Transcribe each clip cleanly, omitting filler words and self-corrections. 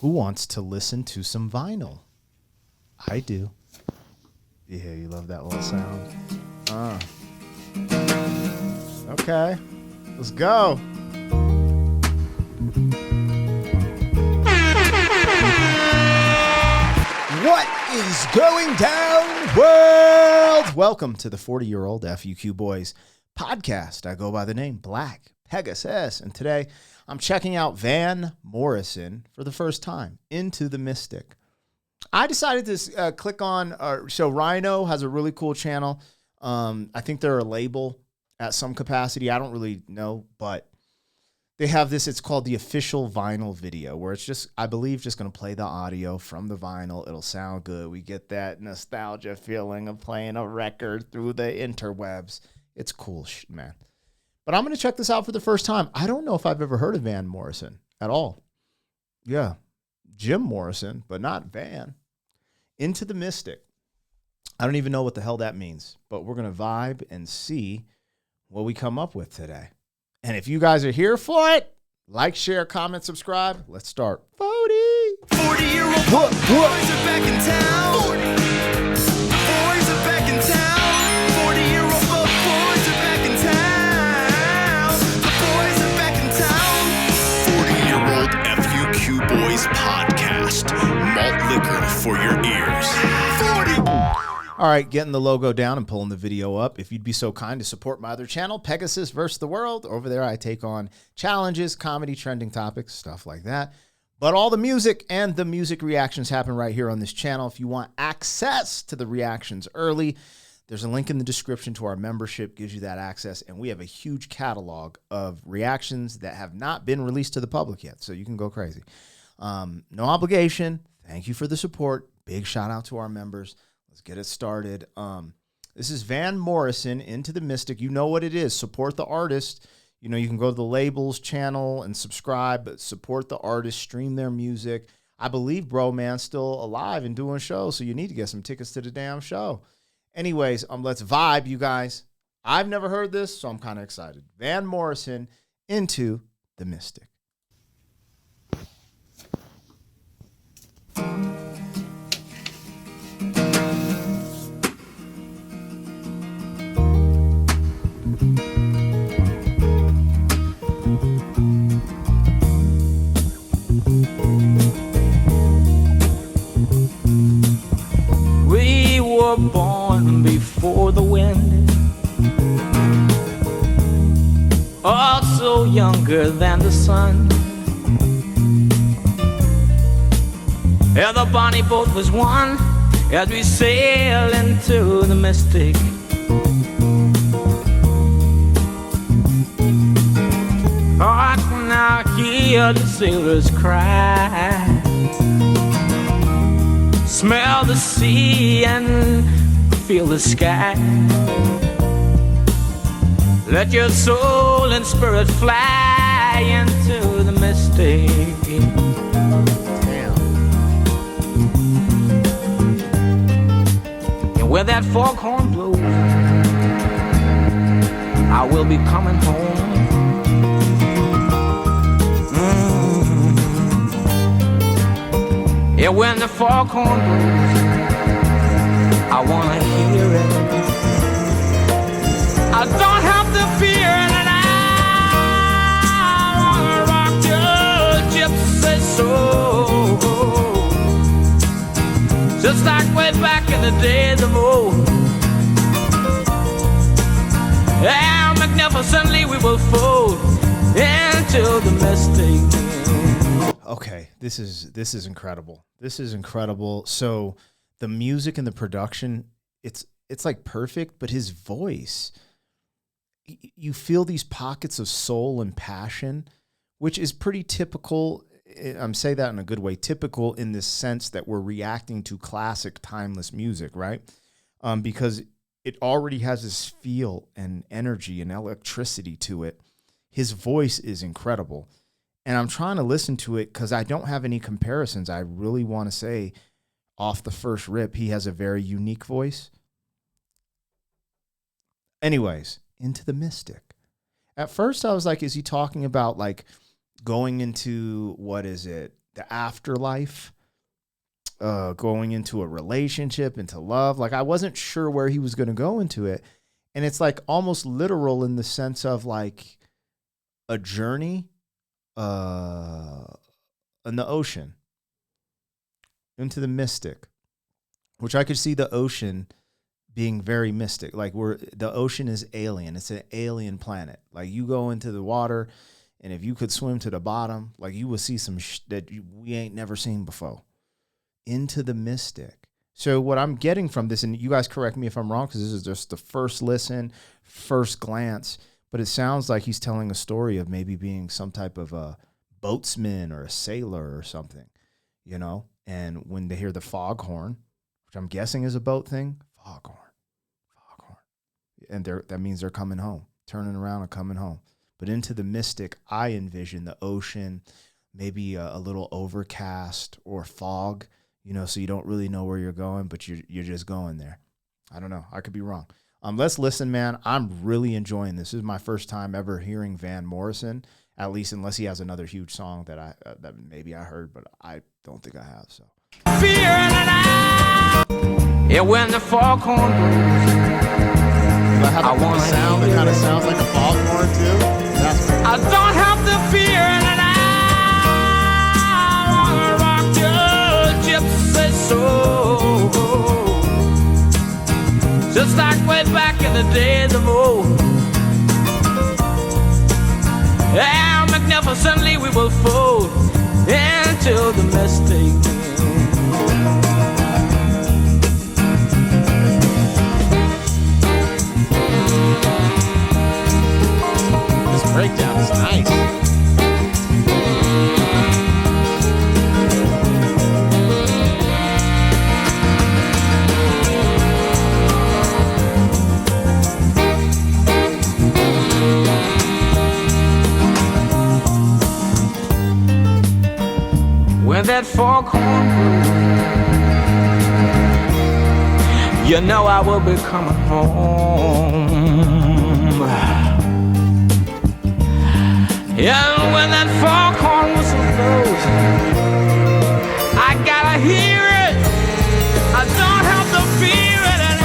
Who wants to listen to some vinyl? I do. Yeah, you love that little sound. Okay, let's go. What is going down, world? Welcome to the 40-year-old FUQ Boys podcast. I go by the name Black Pegasus, and today I'm checking out Van Morrison for the first time, Into the Mystic. I decided to click on, so Rhino has a really cool channel. I think they're a label at some capacity. I don't really know, but they have this, it's called the official vinyl video, where it's just, I believe, just going to play the audio from the vinyl. It'll sound good. We get that nostalgia feeling of playing a record through the interwebs. It's cool, man. But I'm going to check this out for the first time. I don't know if I've ever heard of Van Morrison at all. Yeah, Jim Morrison, but not Van. Into the Mystic. I don't even know what the hell that means, but we're going to vibe and see what we come up with today. And if you guys are here for it, like, share, comment, subscribe. Let's start. 40-year-old boys are back in town. 40. Boys are back in town. 40-year-old boys are back in town. The boys are back in town. 40-year-old FUQ Boys podcast. Malt liquor for your ears. 40. All right, getting the logo down and pulling the video up. If you'd be so kind to support my other channel, Pegasus versus the World. Over there, I take on challenges, comedy, trending topics, stuff like that. But all the music and the music reactions happen right here on this channel. If you want access to the reactions early, there's a link in the description to our membership, gives you that access. And we have a huge catalog of reactions that have not been released to the public yet, so you can go crazy. No obligation. Thank you for the support. Big shout out to our members. Let's get it started. This is Van Morrison, Into the Mystic. You know what it is. Support the artist. You know, you can go to the labels channel and subscribe, but support the artist, stream their music. I believe Bro Man's still alive and doing shows, so you need to get some tickets to the damn show. Anyways, let's vibe, you guys. I've never heard this, so I'm kind of excited. Van Morrison, Into the Mystic. We were born before the wind, also younger than the sun. Yeah, the bonnie boat was one as we sail into the mystic. Hark now, hear the sailors cry. Smell the sea and feel the sky. Let your soul and spirit fly into the mystic. And where that foghorn blows, I will be coming home. Yeah, when the foghorn blows, I wanna hear it. I don't have to fear it, and I wanna rock your gypsy soul, just like way back in the days of old. And magnificently we will fold into the mystic. Okay, this is incredible. This is incredible. So the music and the production, it's like perfect, but his voice, you feel these pockets of soul and passion, which is pretty typical. I'm saying that in a good way, typical in this sense that we're reacting to classic, timeless music, right? Because it already has this feel and energy and electricity to it. His voice is incredible. And I'm trying to listen to it because I don't have any comparisons. I really want to say off the first rip, he has a very unique voice. Anyways, Into the Mystic. At first I was like, is he talking about like going into, what is it, the afterlife, going into a relationship, into love. Like I wasn't sure where he was going to go into it. And it's like almost literal in the sense of like a journey in the ocean into the mystic, which I could see the ocean being very mystic. Like the ocean is alien. It's an alien planet. Like you go into the water, and if you could swim to the bottom, like you would see some that we ain't never seen before. Into the mystic. So what I'm getting from this, and you guys correct me if I'm wrong, because this is just the first listen, first glance, but it sounds like he's telling a story of maybe being some type of a boatsman or a sailor or something, you know? And when they hear the foghorn, which I'm guessing is a boat thing, foghorn. And that means they're coming home, turning around and coming home. But into the mystic, I envision the ocean, maybe a little overcast or fog, you know, so you don't really know where you're going, but you're just going there. I don't know. I could be wrong. Let's listen, man. I'm really enjoying this. This is my first time ever hearing Van Morrison, at least unless he has another huge song that that maybe I heard, but I don't think I have. So. Fear and yeah, when the foghorn blows, I want a sound that kind of sounds like a foghorn too. I don't have the fear and I wanna rock your gypsy soul, just like way back in the days of old. And magnificently we will fold into the mystic. Breakdown is nice. When that foghorn blows, you know I will be coming home. And when that foghorn whistle blows, I gotta hear it. I don't have to fear it, and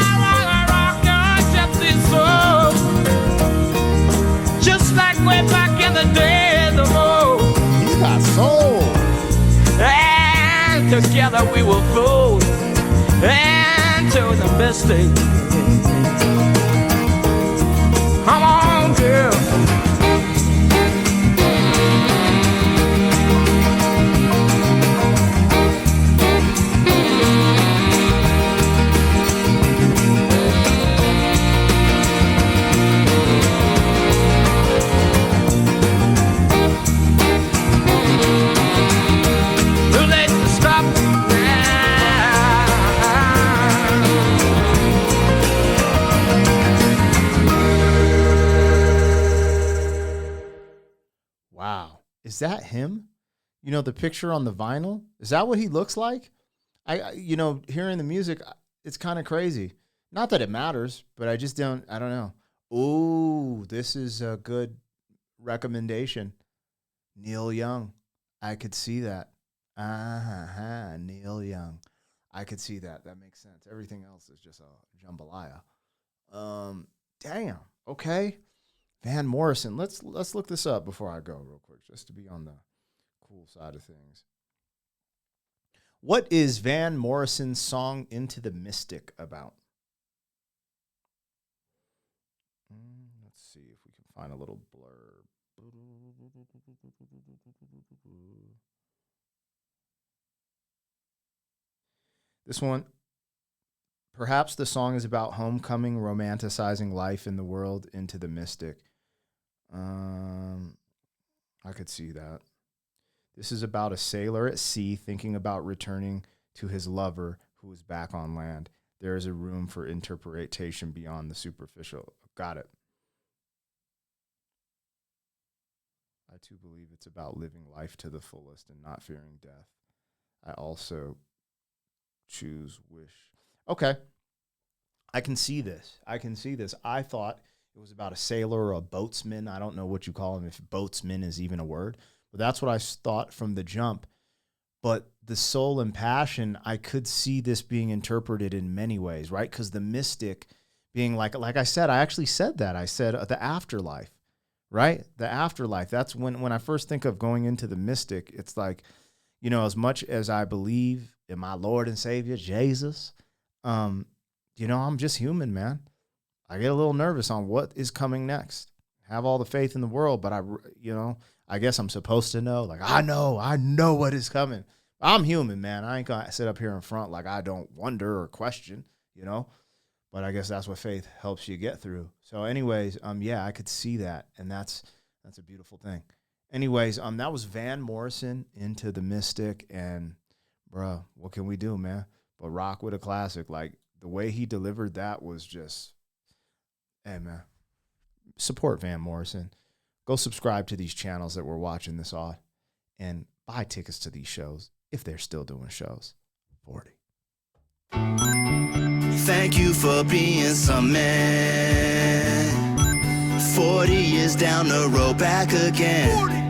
I wanna rock your gypsy soul, just like way back in the days of old. He's got soul. And together we will fold into the mystic. Come on, girl. Too late to stop Wow. Is that him? You know, the picture on the vinyl? Is that what he looks like? You know, hearing the music, it's kind of crazy. Not that it matters, but I don't know. Ooh, this is a good recommendation. Neil Young. I could see that. Neil Young. I could see that. That makes sense. Everything else is just a jambalaya. Damn. Okay. Van Morrison. Let's look this up before I go real quick, just to be on the cool side of things. What is Van Morrison's song Into the Mystic about? Let's see if we can find a little blurb. This one. Perhaps the song is about homecoming, romanticizing life in the world into the mystic. I could see that. This is about a sailor at sea thinking about returning to his lover who is back on land. There is a room for interpretation beyond the superficial. Got it. I too believe it's about living life to the fullest and not fearing death. I also choose wish. Okay. I can see this. I thought it was about a sailor or a boatsman. I don't know what you call him, if boatsman is even a word. That's what I thought from the jump. But the soul and passion, I could see this being interpreted in many ways, right? Because the mystic being like I said, I actually said that. I said the afterlife, right? The afterlife. That's when I first think of going into the mystic, it's like, you know, as much as I believe in my Lord and Savior, Jesus, you know, I'm just human, man. I get a little nervous on what is coming next. Have all the faith in the world, but I guess I'm supposed to know. Like, I know what is coming. I'm human, man. I ain't gonna sit up here in front like I don't wonder or question, you know. But I guess that's what faith helps you get through. So, anyways, yeah, I could see that, and that's a beautiful thing. Anyways, that was Van Morrison, Into the Mystic, and bro, what can we do, man? But rock with a classic. Like the way he delivered that was just, hey, man. Support Van Morrison. Go subscribe to these channels that we're watching this on, and buy tickets to these shows if they're still doing shows. 40. Thank you for being some man. 40 years down the road, back again. 40.